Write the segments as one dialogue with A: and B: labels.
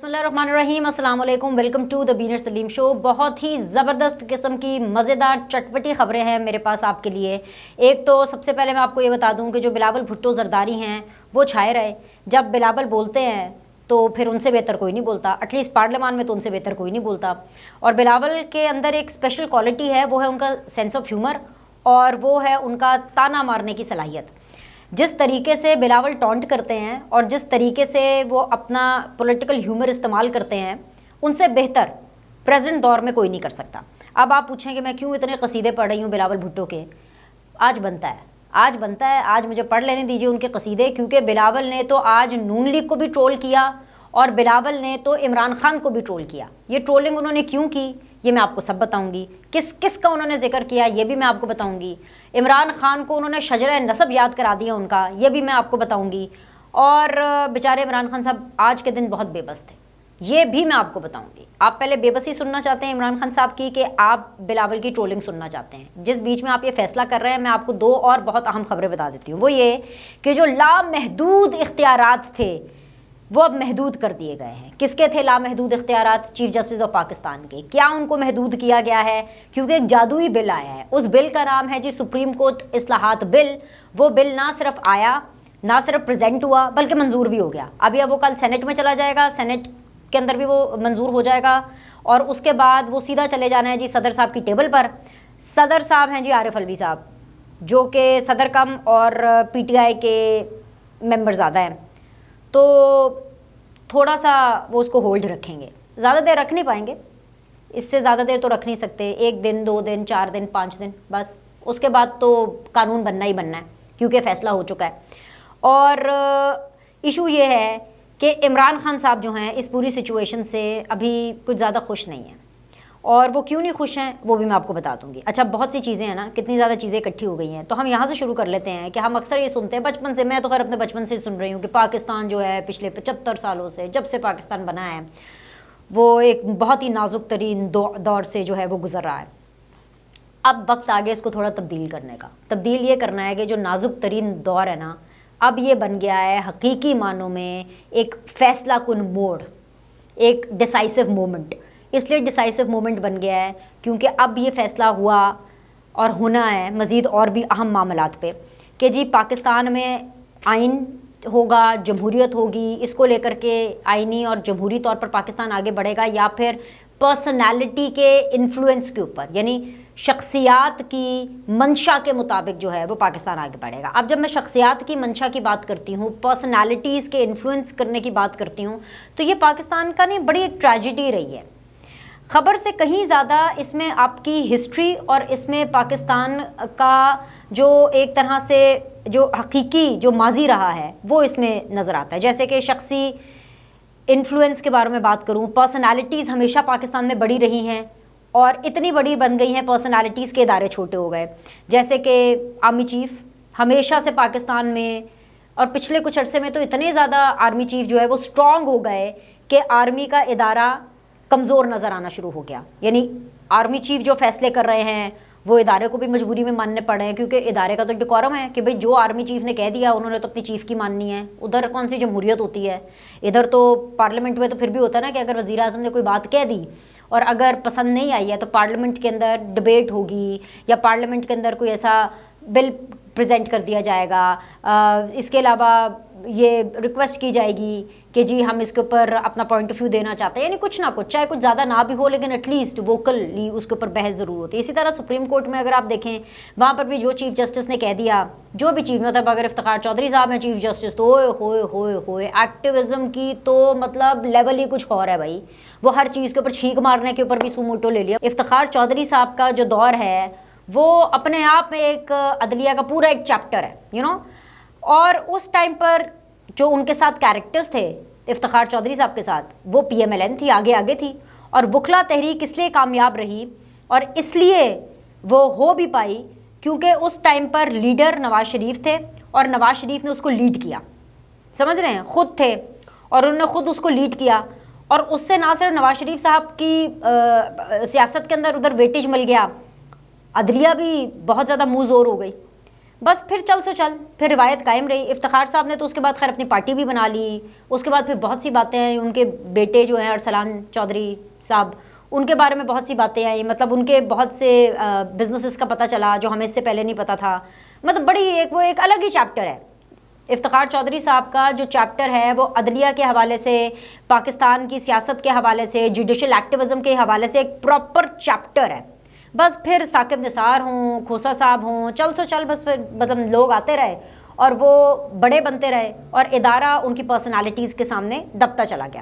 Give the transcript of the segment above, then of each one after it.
A: اللہ الرحمن الرحیم، السلام علیکم، ویلکم ٹو دا بینر سلیم شو۔ بہت ہی زبردست قسم کی مزیدار چٹپٹی خبریں ہیں میرے پاس آپ کے لیے۔ ایک تو سب سے پہلے میں آپ کو یہ بتا دوں کہ جو بلاول بھٹو زرداری ہیں وہ چھائے رہے۔ جب بلاول بولتے ہیں تو پھر ان سے بہتر کوئی نہیں بولتا، ایٹ لیسٹ پارلیمان میں تو ان سے بہتر کوئی نہیں بولتا۔ اور بلاول کے اندر ایک اسپیشل کوالٹی ہے، وہ ہے ان کا سینس آف ہیومر، اور وہ ہے ان کا تانا مارنے کی صلاحیت۔ جس طریقے سے بلاول ٹونٹ کرتے ہیں اور جس طریقے سے وہ اپنا پولیٹیکل ہیومر استعمال کرتے ہیں، ان سے بہتر پریزنٹ دور میں کوئی نہیں کر سکتا۔ اب آپ پوچھیں کہ میں کیوں اتنے قصیدے پڑھ رہی ہوں بلاول بھٹو کے؟ آج بنتا ہے، آج مجھے پڑھ لینے دیجیے ان کے قصیدے، کیونکہ بلاول نے تو آج نون لیگ کو بھی ٹرول کیا اور بلاول نے تو عمران خان کو بھی ٹرول کیا۔ یہ ٹرولنگ انہوں نے کیوں کی یہ میں آپ کو سب بتاؤں گی، کس کا انہوں نے ذکر کیا یہ بھی میں آپ کو بتاؤں گی۔ عمران خان کو انہوں نے شجرہ نسب یاد کرا دیا ان کا، یہ بھی میں آپ کو بتاؤں گی۔ اور بیچارے عمران خان صاحب آج کے دن بہت بے بس تھے، یہ بھی میں آپ کو بتاؤں گی۔ آپ پہلے بے بسی سننا چاہتے ہیں عمران خان صاحب کی کہ آپ بلاول کی ٹرولنگ سننا چاہتے ہیں؟ جس بیچ میں آپ یہ فیصلہ کر رہے ہیں، میں آپ کو دو اور بہت اہم خبریں بتا دیتی ہوں۔ وہ یہ کہ جو لامحدود اختیارات تھے وہ اب محدود کر دیے گئے ہیں۔ کس کے تھے لامحدود اختیارات؟ چیف جسٹس آف پاکستان کے۔ کیا ان کو محدود کیا گیا ہے؟ کیونکہ ایک جادوئی بل آیا ہے، اس بل کا نام ہے سپریم کورٹ اصلاحات بل۔ وہ بل نہ صرف آیا، نہ صرف پریزنٹ ہوا، بلکہ منظور بھی ہو گیا۔ ابھی وہ کل سینٹ میں چلا جائے گا، سینٹ کے اندر بھی وہ منظور ہو جائے گا، اور اس کے بعد وہ سیدھا چلے جانا ہے صدر صاحب کی ٹیبل پر۔ صدر صاحب ہیں عارف الوی صاحب، جو کہ صدر کم اور پی ٹی آئی کے ممبر زیادہ ہیں، تو تھوڑا سا وہ اس کو ہولڈ رکھیں گے، زیادہ دیر رکھ نہیں پائیں گے، اس سے زیادہ دیر تو رکھ نہیں سکتے، 1 دن 2 دن 4 دن 5 دن بس، اس کے بعد تو قانون بننا ہی بننا ہے کیونکہ فیصلہ ہو چکا ہے۔ اور ایشو یہ ہے کہ عمران خان صاحب جو ہیں اس پوری سچویشن سے ابھی کچھ زیادہ خوش نہیں ہیں، اور وہ کیوں نہیں خوش ہیں وہ بھی میں آپ کو بتا دوں گی۔ اچھا، بہت سی چیزیں ہیں نا، کتنی زیادہ چیزیں اکٹھی ہو گئی ہیں، تو ہم یہاں سے شروع کر لیتے ہیں کہ ہم اکثر یہ سنتے ہیں بچپن سے، میں تو خیر اپنے بچپن سے سن رہی ہوں کہ پاکستان جو ہے پچھلے 75 سالوں سے، جب سے پاکستان بنا ہے، وہ ایک بہت ہی نازک ترین دور سے جو ہے وہ گزر رہا ہے۔ اب وقت آگے اس کو تھوڑا تبدیل کرنے کا، تبدیل یہ کرنا ہے کہ جو نازک ترین دور ہے نا، اب یہ بن گیا ہے حقیقی معنوں میں ایک فیصلہ کن موڑ، ایک ڈیسائسو مومنٹ۔ اس لیے ڈیسائسو مومنٹ بن گیا ہے کیونکہ اب یہ فیصلہ ہوا اور ہونا ہے مزید اور بھی اہم معاملات پہ کہ پاکستان میں آئین ہوگا، جمہوریت ہوگی، اس کو لے کر کے آئینی اور جمہوری طور پر پاکستان آگے بڑھے گا، یا پھر پرسنالٹی کے انفلوئنس کے اوپر، یعنی شخصیات کی منشا کے مطابق جو ہے وہ پاکستان آگے بڑھے گا۔ اب جب میں شخصیات کی منشا کی بات کرتی ہوں، پرسنالٹیز کے انفلوئنس کرنے کی بات کرتی ہوں، تو یہ پاکستان کا نہیں بڑی ایک ٹریجڈی رہی ہے۔ خبر سے کہیں زیادہ اس میں آپ کی ہسٹری اور اس میں پاکستان کا جو ایک طرح سے جو حقیقی جو ماضی رہا ہے وہ اس میں نظر آتا ہے۔ جیسے کہ شخصی انفلوئنس کے بارے میں بات کروں، پرسنالٹیز ہمیشہ پاکستان میں بڑی رہی ہیں، اور اتنی بڑی بن گئی ہیں پرسنالٹیز کے ادارے چھوٹے ہو گئے۔ جیسے کہ آرمی چیف ہمیشہ سے پاکستان میں، اور پچھلے کچھ عرصے میں تو اتنے زیادہ آرمی چیف جو ہے وہ سٹرونگ ہو گئے کہ آرمی کا ادارہ کمزور نظر آنا شروع ہو گیا۔ یعنی آرمی چیف جو فیصلے کر رہے ہیں وہ ادارے کو بھی مجبوری میں ماننے پڑے ہیں، کیونکہ ادارے کا تو ڈیکورم ہے کہ بھئی جو آرمی چیف نے کہہ دیا انہوں نے تو اپنی چیف کی ماننی ہے۔ ادھر کون سی جمہوریت ہوتی ہے؟ ادھر تو پارلیمنٹ میں تو پھر بھی ہوتا ہے نا کہ اگر وزیر اعظم نے کوئی بات کہہ دی اور اگر پسند نہیں آئی ہے تو پارلیمنٹ کے اندر ڈبیٹ ہوگی، یا پارلیمنٹ کے اندر کوئی ایسا بل پریزنٹ کر دیا جائے گا۔ اس کے علاوہ یہ ریکویسٹ کی جائے گی کہ ہم اس کے اوپر اپنا پوائنٹ آف ویو دینا چاہتے ہیں، یعنی کچھ نہ کچھ، چاہے کچھ زیادہ نہ بھی ہو لیکن ایٹ لیسٹ ووکلی اس کے اوپر بحث ضرور ہوتی ہے۔ اسی طرح سپریم کورٹ میں اگر آپ دیکھیں، وہاں پر بھی جو چیف جسٹس نے کہہ دیا، جو بھی چیف، مطلب اگر افتخار چودھری صاحب ہیں چیف جسٹس، تو ہوئے ایکٹیویزم کی تو مطلب لیول ہی کچھ اور ہے بھائی، وہ ہر چیز کے اوپر چھینک مارنے کے اوپر بھی سو موٹو لے لیا۔ افتخار چودھری صاحب کا جو دور ہے وہ اپنے آپ میں ایک عدلیہ کا پورا ایک چیپٹر ہے، اور اس ٹائم پر جو ان کے ساتھ کیریکٹرز تھے افتخار چودھری صاحب کے ساتھ، وہ پی ایم ایل این تھی، آگے تھی، اور وکلا تحریک اس لیے کامیاب رہی اور اس لیے وہ ہو بھی پائی کیونکہ اس ٹائم پر لیڈر نواز شریف تھے، اور نواز شریف نے اس کو لیڈ کیا، سمجھ رہے ہیں، خود تھے اور انہوں نے خود اس کو لیڈ کیا، اور اس سے نہ صرف نواز شریف صاحب کی سیاست کے اندر ادھر ویٹیج مل گیا، عدلیہ بھی بہت زیادہ منہ زور ہو گئی۔ بس پھر چل سو چل، پھر روایت قائم رہی۔ افتخار صاحب نے تو اس کے بعد خیر اپنی پارٹی بھی بنا لی، اس کے بعد پھر بہت سی باتیں ہیں، ان کے بیٹے جو ہیں ارسلان چودھری صاحب، ان کے بارے میں بہت سی باتیں آئیں، مطلب ان کے بہت سے بزنسز کا پتہ چلا جو ہمیں اس سے پہلے نہیں پتہ تھا، مطلب بڑی وہ ایک الگ ہی چیپٹر ہے۔ افتخار چودھری صاحب کا جو چیپٹر ہے وہ عدلیہ کے حوالے سے، پاکستان کی سیاست کے حوالے سے، جوڈیشل ایکٹیوزم کے حوالے سے ایک پراپر چیپٹر ہے۔ بس پھر ثاقب نثار ہوں، کھوسا صاحب ہوں، چل سو چل، بس پھر مطلب لوگ آتے رہے اور وہ بڑے بنتے رہے اور ادارہ ان کی پرسنالٹیز کے سامنے دبتا چلا گیا۔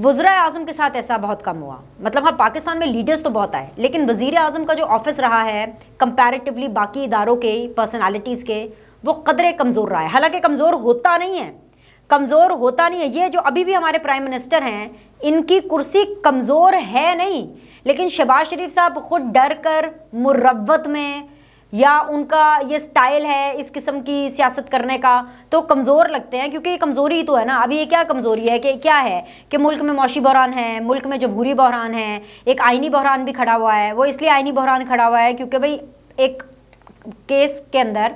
A: وزراء اعظم کے ساتھ ایسا بہت کم ہوا، مطلب ہاں پاکستان میں لیڈرز تو بہت آئے، لیکن وزیر اعظم کا جو آفس رہا ہے کمپیریٹیولی باقی اداروں کے پرسنالٹیز کے، وہ قدرے کمزور رہا ہے۔ حالانکہ کمزور ہوتا نہیں ہے، کمزور ہوتا نہیں ہے، یہ جو ابھی بھی ہمارے پرائم منسٹر ہیں ان کی کرسی کمزور ہے نہیں، لیکن شہباز شریف صاحب خود ڈر کر مروت میں، یا ان کا یہ سٹائل ہے اس قسم کی سیاست کرنے کا، تو کمزور لگتے ہیں، کیونکہ یہ کمزوری تو ہے نا۔ ابھی یہ کیا کمزوری ہے کہ کیا ہے کہ ملک میں معاشی بحران ہے، ملک میں جمہوری بحران ہے، ایک آئینی بحران بھی کھڑا ہوا ہے۔ وہ اس لیے آئینی بحران کھڑا ہوا ہے کیونکہ بھئی ایک کیس کے اندر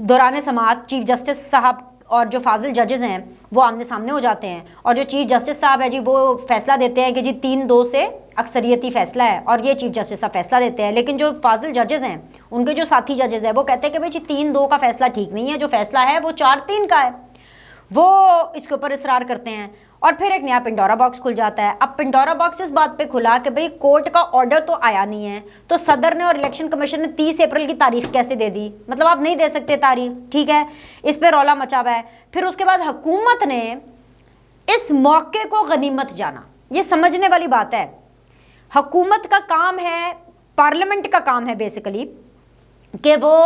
A: دوران سماعت چیف جسٹس صاحب اور جو فاضل ججز ہیں وہ آمنے سامنے ہو جاتے ہیں، اور جو چیف جسٹس صاحب ہے جی وہ فیصلہ دیتے ہیں کہ جی 3-2 سے اکثریتی فیصلہ ہے، اور یہ چیف جسٹس صاحب فیصلہ دیتے ہیں، لیکن جو فاضل ججز ہیں ان کے جو ساتھی ججز ہیں وہ کہتے ہیں کہ بھئی جی 3-2 کا فیصلہ ٹھیک نہیں ہے، جو فیصلہ ہے وہ 4-3 کا ہے، وہ اس کے اوپر اصرار کرتے ہیں۔ اور پھر ایک نیا پنڈورا باکس کھل جاتا ہے۔ اب پنڈورا باکس اس بات پہ کھلا کہ بھئی کورٹ کا آرڈر تو آیا نہیں ہے، تو صدر نے اور الیکشن کمیشن نے 30 اپریل کی تاریخ کیسے دے دی؟ مطلب آپ نہیں دے سکتے تاریخ، ٹھیک ہے، اس پہ رولا مچا ہوا ہے۔ پھر اس کے بعد حکومت نے اس موقع کو غنیمت جانا، یہ سمجھنے والی بات ہے۔ حکومت کا کام ہے، پارلیمنٹ کا کام ہے بیسیکلی کہ وہ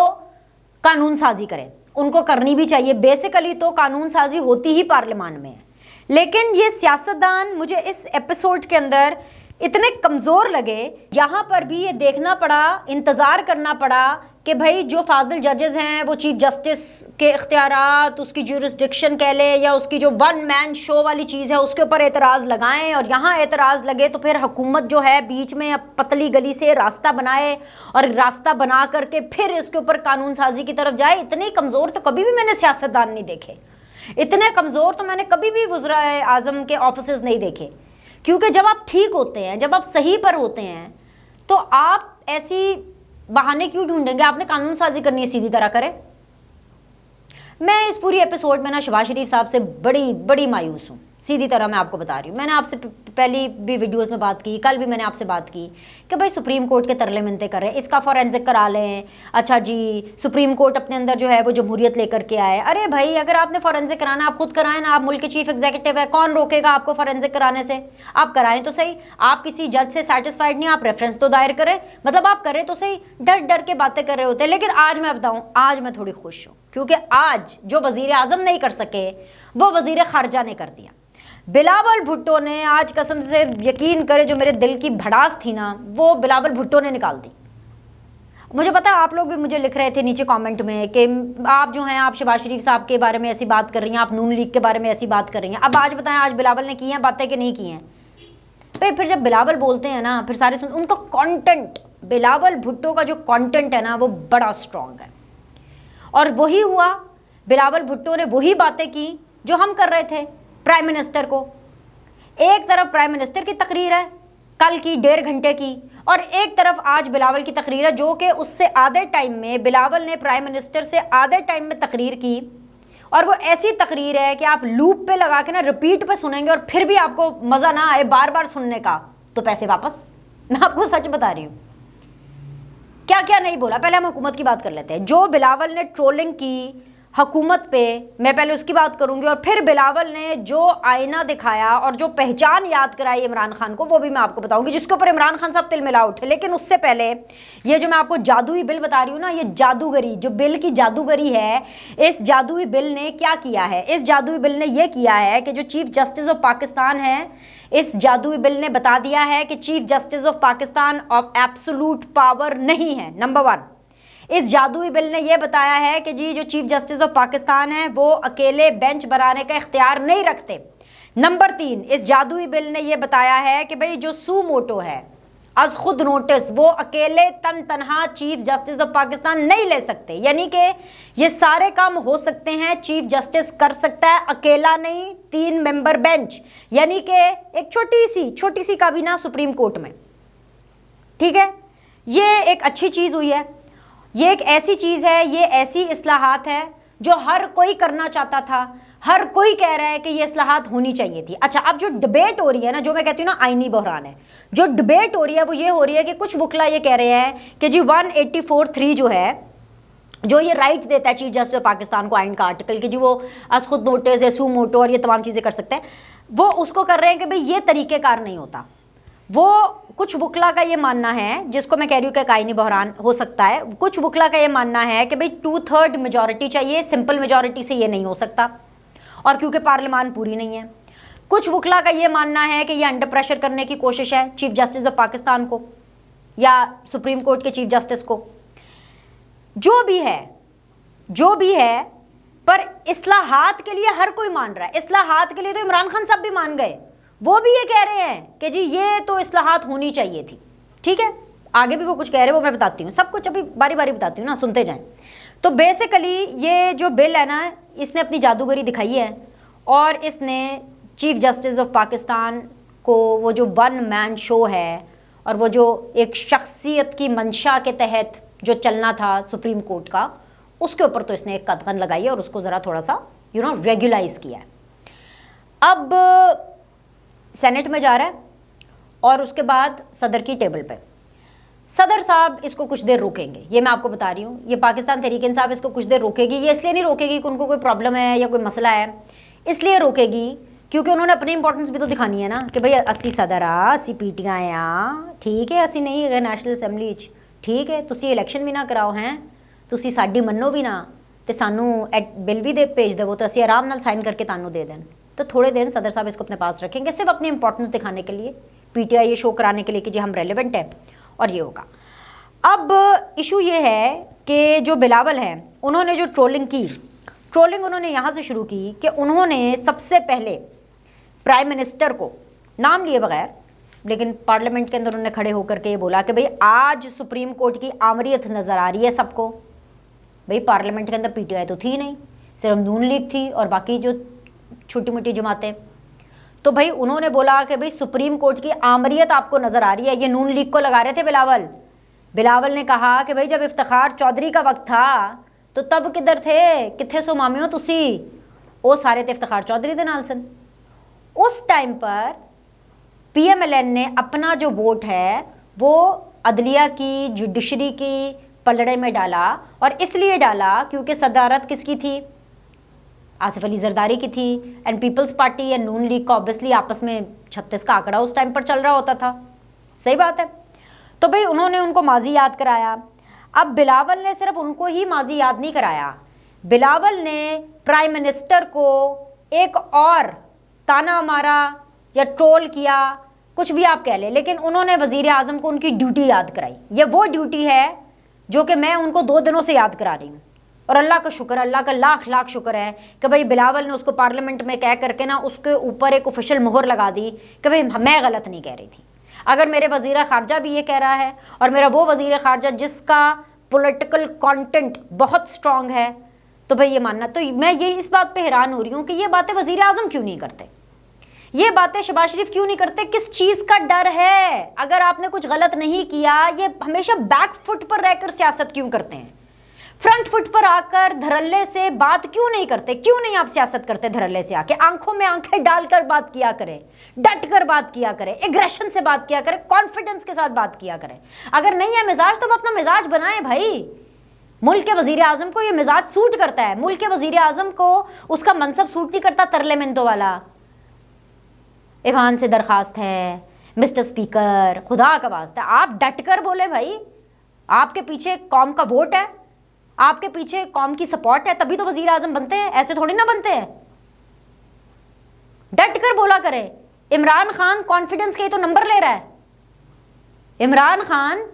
A: قانون سازی کرے، ان کو کرنی بھی چاہیے، بیسیکلی تو قانون سازی ہوتی ہی پارلیمان میں ہے، لیکن یہ سیاستدان مجھے اس ایپیسوڈ کے اندر اتنے کمزور لگے، یہاں پر بھی یہ دیکھنا پڑا، انتظار کرنا پڑا کہ بھائی جو فاضل ججز ہیں وہ چیف جسٹس کے اختیارات، اس کی جورسڈکشن کہہ لے یا اس کی جو ون مین شو والی چیز ہے اس کے اوپر اعتراض لگائیں، اور یہاں اعتراض لگے تو پھر حکومت جو ہے بیچ میں پتلی گلی سے راستہ بنائے، اور راستہ بنا کر کے پھر اس کے اوپر قانون سازی کی طرف جائے۔ اتنے کمزور تو کبھی بھی میں نے سیاستدان نہیں دیکھے، اتنے کمزور تو میں نے کبھی بھی وزراء اعظم کے آفیسز نہیں دیکھے، کیونکہ جب آپ ٹھیک ہوتے ہیں، جب آپ صحیح پر ہوتے ہیں تو آپ ایسی بہانے کیوں ڈھونڈیں گے؟ آپ نے قانون سازی کرنی ہے، سیدھی طرح کرے۔ میں اس پوری ایپیسوڈ میں نا شہباز شریف صاحب سے بڑی مایوس ہوں، سیدھی طرح میں آپ کو بتا رہی ہوں۔ میں نے آپ سے پہلی بھی ویڈیوز میں بات کی، کل بھی میں نے آپ سے بات کی کہ بھائی سپریم کورٹ کے ترلے منتے کر رہے ہیں، اس کا فورینزک کرا لیں، اچھا جی سپریم کورٹ اپنے اندر جو ہے وہ جمہوریت لے کر کے آئے۔ ارے بھائی اگر آپ نے فورینزک کرانا آپ خود کرائیں نا، آپ ملک کے چیف ایگزیکٹو ہے، کون روکے گا آپ کو فورینزک کرانے سے؟ آپ کرائیں تو صحیح، آپ کسی جج سے سیٹسفائیڈ نہیں، آپ ریفرنس تو دائر کریں، مطلب آپ کریں تو صحیح، ڈر کے باتیں کر رہے ہوتے ہیں۔ لیکن آج میں بتاؤں، آج میں تھوڑی خوش ہوں، کیونکہ آج جو وزیر اعظم نہیں کر سکے وہ وزیر خارجہ نے کر دیا۔ بلاول بھٹو نے آج قسم سے یقین کرے جو میرے دل کی بھڑاس تھی نا وہ بلاول بھٹو نے نکال دی۔ مجھے پتا آپ لوگ بھی مجھے لکھ رہے تھے نیچے کامنٹ میں کہ آپ جو ہیں آپ شہباز شریف صاحب کے بارے میں ایسی بات کر رہی ہیں، آپ نون لیگ کے بارے میں ایسی بات کر رہی ہیں۔ اب آج بتائیں آج بلاول نے کی ہیں باتیں کہ نہیں کی ہیں؟ پھر جب بلاول بولتے ہیں نا پھر سارے ان کا کانٹینٹ، بلاول بھٹو کا جو کانٹینٹ ہے نا وہ بڑا اسٹرانگ ہے، اور وہی ہوا، بلاول بھٹو نے وہی باتیں کی جو ہم کر رہے تھے پرائم منسٹر کو۔ ایک طرف پرائم منسٹر کی تقریر ہے کل کی 1.5 گھنٹے کی، اور ایک طرف آج بلاول کی تقریر ہے جو کہ اس سے آدھے ٹائم میں بلاول نے پرائم منسٹر سے آدھے ٹائم میں تقریر کی، اور وہ ایسی تقریر ہے کہ آپ لوپ پہ لگا کے نا ریپیٹ پہ سنیں گے اور پھر بھی آپ کو مزہ نہ آئے بار بار سننے کا تو پیسے واپس۔ میں آپ کو سچ بتا رہی ہوں کیا کیا نہیں بولا۔ پہلے ہم حکومت کی بات کر لیتے ہیں۔ جو بلاول نے ٹرولنگ کی حکومت پہ، میں پہلے اس کی بات کروں گی، اور پھر بلاول نے جو آئینہ دکھایا اور جو پہچان یاد کرائی عمران خان کو وہ بھی میں آپ کو بتاؤں گی، جس کے اوپر عمران خان صاحب تل ملا اٹھے۔ لیکن اس سے پہلے یہ جو میں آپ کو جادوئی بل بتا رہی ہوں نا، یہ جادوگری جو بل کی جادوگری ہے، اس جادوئی بل نے کیا کیا ہے؟ اس جادوئی بل نے یہ کیا ہے کہ جو چیف جسٹس آف پاکستان ہے، اس جادوئی بل نے بتا دیا ہے کہ chief justice of Pakistan of absolute power نہیں ہے، نمبر 1۔ اس جادوئی بل نے یہ بتایا ہے کہ جی جو چیف جسٹس آف پاکستان ہیں وہ اکیلے بینچ بنانے کا اختیار نہیں رکھتے۔ نمبر 3، اس جادوئی بل نے یہ بتایا ہے کہ بھئی جو سو موٹو ہے، از خود نوٹس وہ اکیلے تنہا چیف جسٹس آف پاکستان نہیں لے سکتے، یعنی کہ یہ سارے کام ہو سکتے ہیں، چیف جسٹس کر سکتا ہے اکیلا نہیں، 3 ممبر بینچ، یعنی کہ ایک چھوٹی سی کابینہ سپریم کورٹ میں، ٹھیک ہے۔ یہ ایک اچھی چیز ہوئی ہے، یہ ایک ایسی چیز ہے، یہ ایسی اصلاحات ہے جو ہر کوئی کرنا چاہتا تھا، ہر کوئی کہہ رہا ہے کہ یہ اصلاحات ہونی چاہیے تھی۔ اچھا، اب جو ڈبیٹ ہو رہی ہے نا، جو میں کہتی ہوں نا آئینی بحران ہے، جو ڈبیٹ ہو رہی ہے وہ یہ ہو رہی ہے کہ کچھ وکلا یہ کہہ رہے ہیں کہ جی 184(3) جو ہے، جو یہ رائٹ دیتا ہے چیف جسٹس آف پاکستان کو آئین کا آرٹیکل کہ جی وہ از خود نوٹس یا سو موٹو اور یہ تمام چیزیں کر سکتے ہیں، وہ اس کو کر رہے ہیں کہ بھئی یہ طریقہ کار نہیں ہوتا۔ وہ کچھ وکلا کا یہ ماننا ہے، جس کو میں کہہ رہی ہوں کہ آئینی بحران ہو سکتا ہے، کچھ وکلا کا یہ ماننا ہے کہ بھئی 2/3 میجورٹی چاہیے، سمپل میجورٹی سے یہ نہیں ہو سکتا، اور کیونکہ پارلیمان پوری نہیں ہے۔ کچھ وکلا کا یہ ماننا ہے کہ یہ انڈر پریشر کرنے کی کوشش ہے چیف جسٹس آف پاکستان کو یا سپریم کورٹ کے چیف جسٹس کو، جو بھی ہے، پر اصلاحات کے لیے ہر کوئی مان رہا ہے۔ اصلاحات کے لیے تو عمران خان صاحب بھی مان گئے، وہ بھی یہ کہہ رہے ہیں کہ جی یہ تو اصلاحات ہونی چاہیے تھی، ٹھیک ہے۔ آگے بھی وہ کچھ کہہ رہے ہیں، وہ میں بتاتی ہوں، سب کچھ ابھی باری باری بتاتی ہوں نا، سنتے جائیں۔ تو بیسیکلی یہ جو بل ہے نا، اس نے اپنی جادوگری دکھائی ہے، اور اس نے چیف جسٹس آف پاکستان کو وہ جو 1 مین شو ہے، اور وہ جو ایک شخصیت کی منشا کے تحت جو چلنا تھا سپریم کورٹ کا، اس کے اوپر تو اس نے ایک قدغن لگائی ہے اور اس کو ذرا تھوڑا سا ریگولائز کیا ہے۔ اب سینٹ میں جا رہا ہے، اور اس کے بعد صدر کی ٹیبل پہ صدر صاحب اس کو کچھ دیر روکیں گے، یہ میں آپ کو بتا رہی ہوں۔ یہ پاکستان تحریک انصاف اس کو کچھ دیر روکے گی، یہ اس لیے نہیں روکے گی کہ ان کو کوئی پرابلم ہے یا کوئی مسئلہ ہے، اس لیے روکے گی کیونکہ انہوں نے اپنی امپورٹنس بھی تو دکھانی ہے نا، کہ بھئی 80 صدر اسی پی ٹی آئی ٹھیک ہے، اسی نہیں گئے نیشنل اسمبلی ٹھیک ہے، تسی الیکشن بھی نہ کراؤ ہیں، تسی ساڈی منو بھی نہ، تے سانو بل بھی دے بھیج دو تو اسی آرام نال سائن کر کے تانوں دے دیں۔ تو تھوڑے دن صدر صاحب اس کو اپنے پاس رکھیں گے، صرف اپنی امپورٹنس دکھانے کے لیے، پی ٹی آئی یہ شو کرانے کے لیے کہ جی ہم ریلیونٹ ہیں، اور یہ ہوگا۔ اب ایشو یہ ہے کہ جو بلاول ہیں، انہوں نے جو ٹرولنگ انہوں نے یہاں سے شروع کی کہ انہوں نے سب سے پہلے پرائم منسٹر کو نام لیے بغیر، لیکن پارلیمنٹ کے اندر انہوں نے کھڑے ہو کر کے یہ بولا کہ بھئی آج سپریم کورٹ کی آمریت نظر آ رہی ہے سب کو۔ بھئی پارلیمنٹ کے اندر پی ٹی آئی تو تھی نہیں، صرف نون لیگ تھی اور باقی جو چھوٹی موٹی جماعتیں، تو بھئی انہوں نے بولا کہ بھئی سپریم کورٹ کی آمریت آپ کو نظر آ رہی ہے۔ یہ نون لیگ کو لگا رہے تھے بلاول نے کہا کہ بھئی جب افتخار چودھری کا وقت تھا تو تب کدھر تھے، کتھے سو مامیوں تسی، وہ سارے تھے افتخار چودھری دے نال سن۔ اس ٹائم پر پی ایم ایل این نے اپنا جو ووٹ ہے وہ عدلیہ کی، جوڈیشری کی پلڑے میں ڈالا، اور اس لیے ڈالا کیونکہ صدارت کس کی تھی؟ آصف علی زرداری کی تھی، اینڈ پیپلز پارٹی یا نون لیگ کا آبویسلی آپس میں 36 کا آنکڑا اس ٹائم پر چل رہا ہوتا تھا، صحیح بات ہے۔ تو بھئی انہوں نے ان کو ماضی یاد کرایا۔ اب بلاول نے صرف ان کو ہی ماضی یاد نہیں کرایا، بلاول نے پرائم منسٹر کو ایک اور تانا مارا یا ٹرول کیا، کچھ بھی آپ کہہ لیں، لیکن انہوں نے وزیر اعظم کو ان کی ڈیوٹی یاد کرائی۔ یہ وہ ڈیوٹی ہے جو کہ میں ان کو 2 دنوں سے یاد کرا رہی ہوں، اور اللہ کا شکر، اللہ کا لاکھ شکر ہے کہ بھئی بلاول نے اس کو پارلیمنٹ میں کہہ کر کے نا اس کے اوپر ایک آفیشیل مہر لگا دی کہ بھئی میں غلط نہیں کہہ رہی تھی۔ اگر میرے وزیر خارجہ بھی یہ کہہ رہا ہے، اور میرا وہ وزیر خارجہ جس کا پولیٹیکل کانٹینٹ بہت سٹرونگ ہے، تو بھئی یہ ماننا، تو میں یہ اس بات پہ حیران ہو رہی ہوں کہ یہ باتیں وزیر اعظم کیوں نہیں کرتے، یہ باتیں شہباز شریف کیوں نہیں کرتے؟ کس چیز کا ڈر ہے؟ اگر آپ نے کچھ غلط نہیں کیا، یہ ہمیشہ بیک فٹ پر رہ کر سیاست کیوں کرتے ہیں؟ فرنٹ فٹ پر آ کر دھڑلے سے بات کیوں نہیں کرتے؟ کیوں نہیں آپ سیاست کرتے دھڑلے سے آ کے؟ آنکھوں میں آنکھیں ڈال کر بات کیا کریں، ڈٹ کر بات کیا کریں، ایگریشن سے بات کیا کریں، کانفیڈنس کے ساتھ بات کیا کریں۔ اگر نہیں ہے مزاج تو اپنا مزاج بنائیں بھائی۔ ملک کے وزیر اعظم کو یہ مزاج سوٹ کرتا ہے، ملک کے وزیر اعظم کو اس کا منصب سوٹ نہیں کرتا ترلے منتوں والا۔ ایوان سے درخواست ہے مسٹر اسپیکر، خدا کا واسطہ آپ ڈٹ کر بولے بھائی، آپ کے پیچھے قوم کا ووٹ ہے، آپ کے پیچھے قوم کی سپورٹ ہے، تبھی تو وزیر اعظم بنتے ہیں، ایسے تھوڑی نہ بنتے ہیں۔ ڈٹ کر بولا کریں۔ عمران خان کانفیڈنس کے تو نمبر لے رہا ہے، عمران خان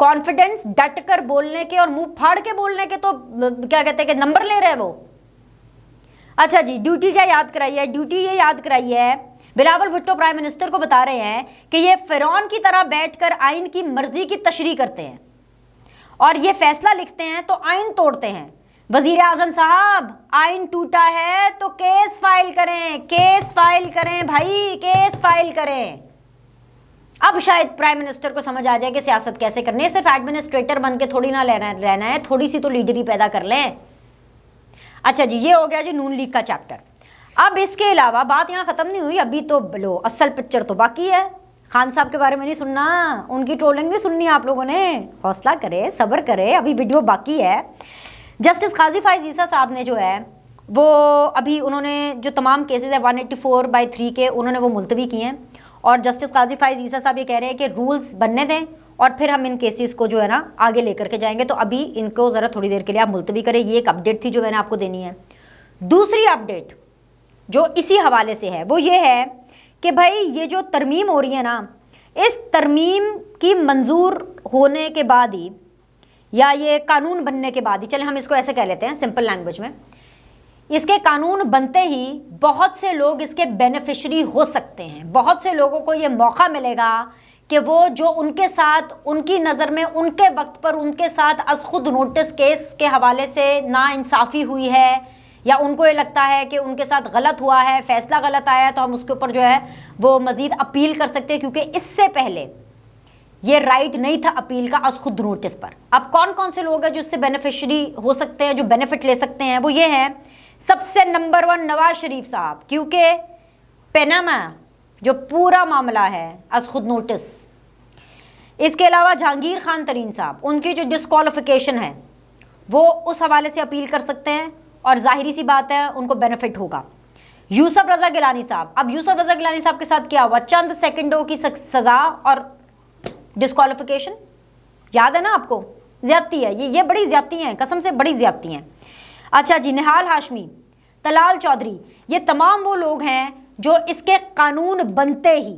A: کانفیڈنس ڈٹ کر بولنے کے اور منہ پھاڑ کے بولنے کے تو کیا کہتے ہیں کہ نمبر لے رہے ہیں وہ۔ اچھا جی، ڈیوٹی کیا یاد کرائی ہے؟ ڈیوٹی یہ یاد کرائی ہے بلاول بھٹو پرائم منسٹر کو بتا رہے ہیں کہ یہ فرعون کی طرح بیٹھ کر آئین کی مرضی کی تشریح کرتے ہیں اور یہ فیصلہ لکھتے ہیں تو آئین توڑتے ہیں۔ وزیر اعظم صاحب آئین ٹوٹا ہے تو کیس فائل کریں، کیس فائل کریں بھائی، کیس فائل کریں۔ اب شاید پرائم منسٹر کو سمجھ آ جائے کہ سیاست کیسے کرنی ہے، صرف ایڈمنسٹریٹر بن کے تھوڑی نہ رہنا ہے، تھوڑی سی تو لیڈری پیدا کر لیں۔ اچھا جی، یہ ہو گیا جی نون لیگ کا چیپٹر۔ اب اس کے علاوہ بات یہاں ختم نہیں ہوئی، ابھی تو لو اصل پکچر تو باقی ہے۔ خان صاحب کے بارے میں نہیں سننا، ان کی ٹرولنگ نہیں سننی آپ لوگوں نے، حوصلہ کرے، صبر کرے، ابھی ویڈیو باقی ہے۔ جسٹس قاضی فائز عیسیٰ صاحب نے جو ہے وہ ابھی انہوں نے جو تمام کیسز ہے 184/3 کے انہوں نے وہ ملتوی کیے ہیں، اور جسٹس قاضی فائز عیسیٰ صاحب یہ کہہ رہے ہیں کہ رولز بننے دیں اور پھر ہم ان کیسز کو جو ہے نا آگے لے کر کے جائیں گے، تو ابھی ان کو ذرا تھوڑی دیر کے لیے آپ ملتوی کریں۔ یہ ایک اپڈیٹ تھی جو میں نے آپ کو دینی ہے۔ دوسری اپڈیٹ جو اسی حوالے سے ہے وہ یہ ہے کہ بھائی یہ جو ترمیم ہو رہی ہے نا، اس ترمیم کی منظور ہونے کے بعد ہی یا یہ قانون بننے کے بعد ہی، چلیں ہم اس کو ایسے کہہ لیتے ہیں سمپل لینگویج میں، اس کے قانون بنتے ہی بہت سے لوگ اس کے بینیفیشری ہو سکتے ہیں، بہت سے لوگوں کو یہ موقع ملے گا کہ وہ جو ان کے ساتھ ان کی نظر میں ان کے وقت پر ان کے ساتھ از خود نوٹس کیس کے حوالے سے ناانصافی ہوئی ہے، یا ان کو یہ لگتا ہے کہ ان کے ساتھ غلط ہوا ہے، فیصلہ غلط آیا ہے، تو ہم اس کے اوپر جو ہے وہ مزید اپیل کر سکتے ہیں، کیونکہ اس سے پہلے یہ رائٹ نہیں تھا اپیل کا از خود نوٹس پر۔ اب کون کون سے لوگ ہیں جو اس سے بینیفیشری ہو سکتے ہیں، جو بینیفٹ لے سکتے ہیں، وہ یہ ہیں سب سے نمبر 1 نواز شریف صاحب، کیونکہ پیناما جو پورا معاملہ ہے از خود نوٹس۔ اس کے علاوہ جہانگیر خان ترین صاحب، ان کی جو ڈسکوالیفیکیشن ہے وہ اس حوالے سے اپیل کر سکتے ہیں، اور ظاہری سی بات ہے ان کو بینیفٹ ہوگا۔ یوسف رضا گیلانی صاحب، اب یوسف رضا گیلانی صاحب کے ساتھ کیا ہوا، چند سیکنڈوں کی سزا اور ڈسکوالیفیکیشن، یاد ہے نا آپ کو، زیادتی ہے یہ بڑی زیادتی ہیں، قسم سے بڑی زیادتی ہیں۔ اچھا جی، نہال ہاشمی، طلال چودھری، یہ تمام وہ لوگ ہیں جو اس کے قانون بنتے ہی،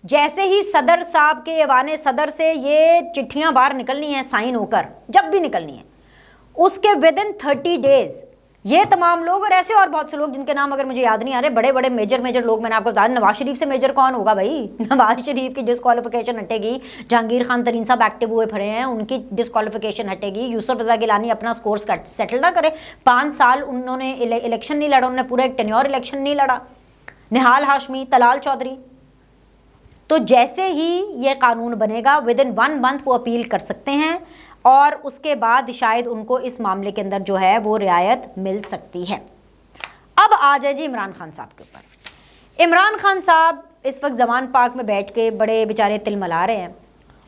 A: جیسے ہی صدر صاحب کے ایوان صدر سے یہ چٹھیاں باہر نکلنی ہیں سائن ہو کر، جب بھی نکلنی ہے اس کے ودن 30 days یہ تمام لوگ، اور ایسے اور بہت سے لوگ جن کے نام اگر مجھے یاد نہیں آ رہے، بڑے بڑے میجر لوگ، میں نے آپ کو بتایا نواز شریف سے میجر کون ہوگا بھائی، نواز شریف کی ڈسکوالیفیکیشن ہٹے گی، جہانگیر خان ترین صاحب ایکٹیو ہوئے پھرے ہیں، ان کی ڈسکوالیفیکیشن ہٹے گی، یوسف رضا گیلانی اپنا سکور سیٹل نہ کرے، 5 سال انہوں نے الیکشن نہیں لڑا، انہوں نے پورا ایک ٹینیور الیکشن نہیں لڑا، نہال ہاشمی، طلال چودھری، تو جیسے ہی یہ قانون بنے گا ودن 1 month وہ اپیل کر سکتے ہیں، اور اس کے بعد شاید ان کو اس معاملے کے اندر جو ہے وہ رعایت مل سکتی ہے۔ اب آ جائے جی عمران خان صاحب کے اوپر۔ عمران خان صاحب اس وقت زمان پاک میں بیٹھ کے بڑے بیچارے تل ملا رہے ہیں،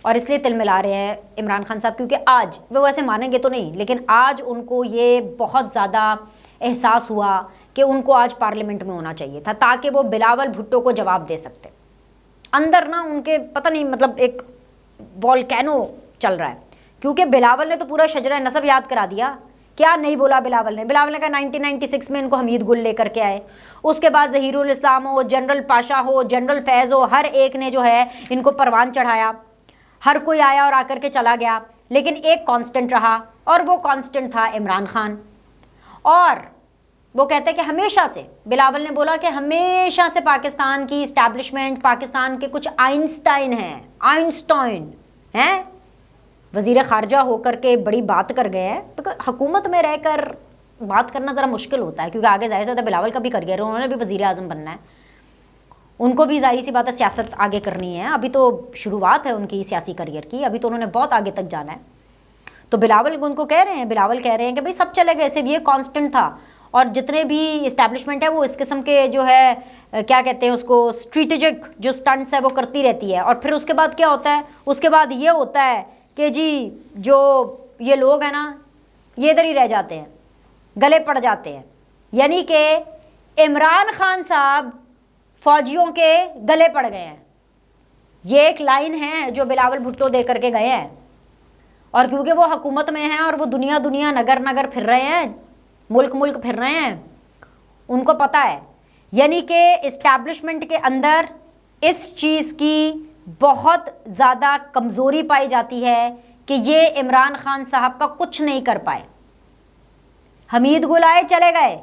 A: اور اس لیے تل ملا رہے ہیں عمران خان صاحب کیونکہ آج وہ ویسے مانیں گے تو نہیں، لیکن آج ان کو یہ بہت زیادہ احساس ہوا کہ ان کو آج پارلیمنٹ میں ہونا چاہیے تھا، تاکہ وہ بلاول بھٹو کو جواب دے سکتے۔ اندر نا ان کے پتہ نہیں مطلب ایک والکینو چل رہا ہے، کیونکہ بلاول نے تو پورا شجرہ نسب یاد کرا دیا۔ کیا نہیں بولا بلاول نے کہا 1996 میں ان کو حمید گل لے کر کے آئے، اس کے بعد ظہیر الاسلام ہو، جنرل پاشا ہو، جنرل فیض ہو، ہر ایک نے جو ہے ان کو پروان چڑھایا، ہر کوئی آیا اور آ کر کے چلا گیا، لیکن ایک کانسٹنٹ رہا، اور وہ کانسٹنٹ تھا عمران خان۔ اور وہ کہتے ہیں کہ ہمیشہ سے، بلاول نے بولا کہ ہمیشہ سے پاکستان کی اسٹیبلشمنٹ، پاکستان کے کچھ آئنسٹائن ہیں، وزیر خارجہ ہو کر کے بڑی بات کر گئے ہیں، تو حکومت میں رہ کر بات کرنا ذرا مشکل ہوتا ہے، کیونکہ آگے ظاہر سے بلاول کا بھی کریئر ہے، انہوں نے بھی وزیر اعظم بننا ہے، ان کو بھی ظاہری سی بات ہے سیاست آگے کرنی ہے، ابھی تو شروعات ہے ان کی سیاسی کریئر کی، ابھی تو انہوں نے بہت آگے تک جانا ہے۔ تو بلاول ان کو کہہ رہے ہیں کہ بھائی سب چلے گئے، صرف یہ کانسٹنٹ تھا، اور جتنے بھی اسٹیبلشمنٹ ہے وہ اس قسم کے جو ہے کیا کہتے ہیں اس کو، اسٹریٹجک جو سٹنٹس ہے وہ کرتی رہتی ہے، اور پھر اس کے بعد کیا ہوتا ہے، اس کے بعد یہ ہوتا ہے کہ جی جو یہ لوگ ہیں نا یہ ادھر ہی رہ جاتے ہیں، گلے پڑ جاتے ہیں، یعنی کہ عمران خان صاحب فوجیوں کے گلے پڑ گئے ہیں، یہ ایک لائن ہے جو بلاول بھٹو دے کر کے گئے ہیں، اور کیونکہ وہ حکومت میں ہیں اور وہ دنیا نگر پھر رہے ہیں، ملک پھر رہے ہیں، ان کو پتہ ہے، یعنی کہ اسٹیبلشمنٹ کے اندر اس چیز کی بہت زیادہ کمزوری پائی جاتی ہے کہ یہ عمران خان صاحب کا کچھ نہیں کر پائے۔ حمید گل آئے چلے گئے،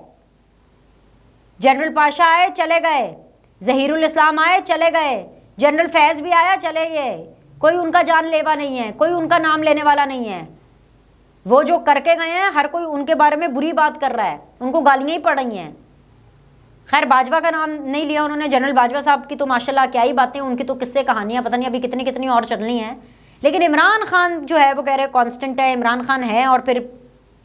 A: جنرل پاشا آئے چلے گئے، ظہیر الاسلام آئے چلے گئے, جنرل فیض بھی آیا چلے گئے, کوئی ان کا جان لیوا نہیں ہے, کوئی ان کا نام لینے والا نہیں ہے. وہ جو کر کے گئے ہیں ہر کوئی ان کے بارے میں بری بات کر رہا ہے, ان کو گالیاں ہی پڑ رہی ہیں. خیر باجوہ کا نام نہیں لیا انہوں نے, جنرل باجوہ صاحب کی تو ماشاءاللہ کیا ہی باتیں, ان کی تو قصے کہانیاں پتہ نہیں ابھی کتنی اور چلنی ہیں. لیکن عمران خان جو ہے وہ کہہ رہے کانسٹنٹ ہے, عمران خان ہے, اور پھر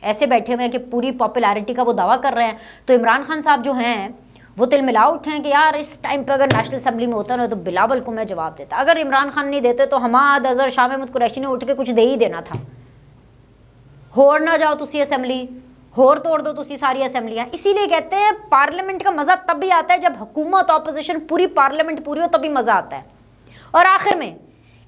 A: ایسے بیٹھے ہوئے ہیں کہ پوری پاپولیرٹی کا وہ دعویٰ کر رہے ہیں. تو عمران خان صاحب جو ہیں وہ تل ملا اٹھے ہیں کہ یار اس ٹائم پہ اگر نیشنل اسمبلی میں ہوتا نا تو بلاول کو میں جواب دیتا, اگر عمران خان نہیں دیتے تو حماد اظہر شاہ محمود قریشی نے اٹھ کے کچھ دے ہی دینا تھا. ہوڑ نہ جاؤ تسی اسمبلی, ہور توڑ دو تسی ساری اسمبلیاں. اسی لیے کہتے ہیں پارلیمنٹ کا مزہ تب بھی آتا ہے جب حکومت اپوزیشن پوری پارلیمنٹ پوری ہو, تبھی مزہ آتا ہے. اور آخر میں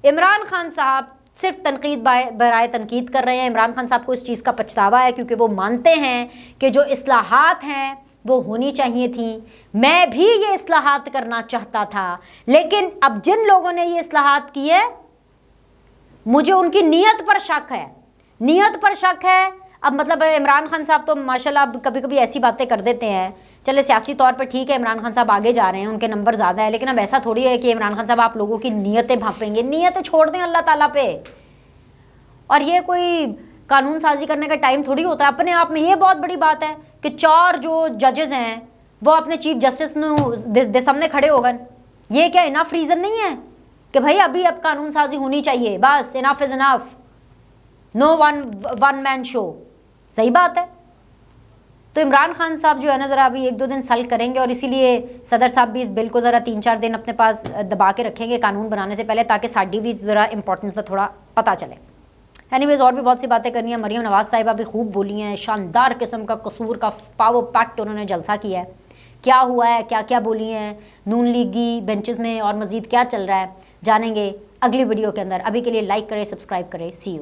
A: عمران خان صاحب صرف تنقید برائے تنقید کر رہے ہیں. عمران خان صاحب کو اس چیز کا پچھتاوا ہے کیونکہ وہ مانتے ہیں کہ جو اصلاحات ہیں وہ ہونی چاہیے تھیں. میں بھی یہ اصلاحات کرنا چاہتا تھا, لیکن اب جن لوگوں نے یہ اصلاحات کی ہے مجھے ان کی نیت پر شک ہے, نیت پر شک ہے. اب مطلب عمران خان صاحب تو ماشاءاللہ اب کبھی کبھی ایسی باتیں کر دیتے ہیں, چلے سیاسی طور پر ٹھیک ہے عمران خان صاحب آگے جا رہے ہیں, ان کے نمبر زیادہ ہے, لیکن اب ایسا تھوڑی ہے کہ عمران خان صاحب آپ لوگوں کی نیتیں بھانپیں گے. نیتیں چھوڑ دیں اللہ تعالیٰ پہ. اور یہ کوئی قانون سازی کرنے کا ٹائم تھوڑی ہوتا ہے. اپنے آپ میں یہ بہت بڑی بات ہے کہ 4 جو ججز ہیں وہ اپنے چیف جسٹس دے سامنے کھڑے ہو گئے. یہ کیا انف ریزن نہیں ہے کہ بھائی ابھی اب قانون سازی ہونی چاہیے, بس انف از انف, نو ون مین شو. صحیح بات ہے. تو عمران خان صاحب جو ہے نا ذرا ابھی 1-2 دن سلگ کریں گے, اور اسی لیے صدر صاحب بھی اس بل کو ذرا 3-4 دن اپنے پاس دبا کے رکھیں گے قانون بنانے سے پہلے, تاکہ ساڈی بھی ذرا امپورٹنس کا تھوڑا پتہ چلے. اینی ویز اور بھی بہت سی باتیں کرنی ہیں. مریم نواز صاحبہ بھی خوب بولی ہیں, شاندار قسم کا قصور کا پاور پیکٹ انہوں نے جلسہ کیا ہے. کیا ہوا ہے, کیا کیا بولی ہیں نون لیگی بینچز میں, اور مزید کیا چل رہا ہے جانیں گے اگلی ویڈیو کے اندر. ابھی کے لیے لائک کریں, سبسکرائب کریں. سی یو.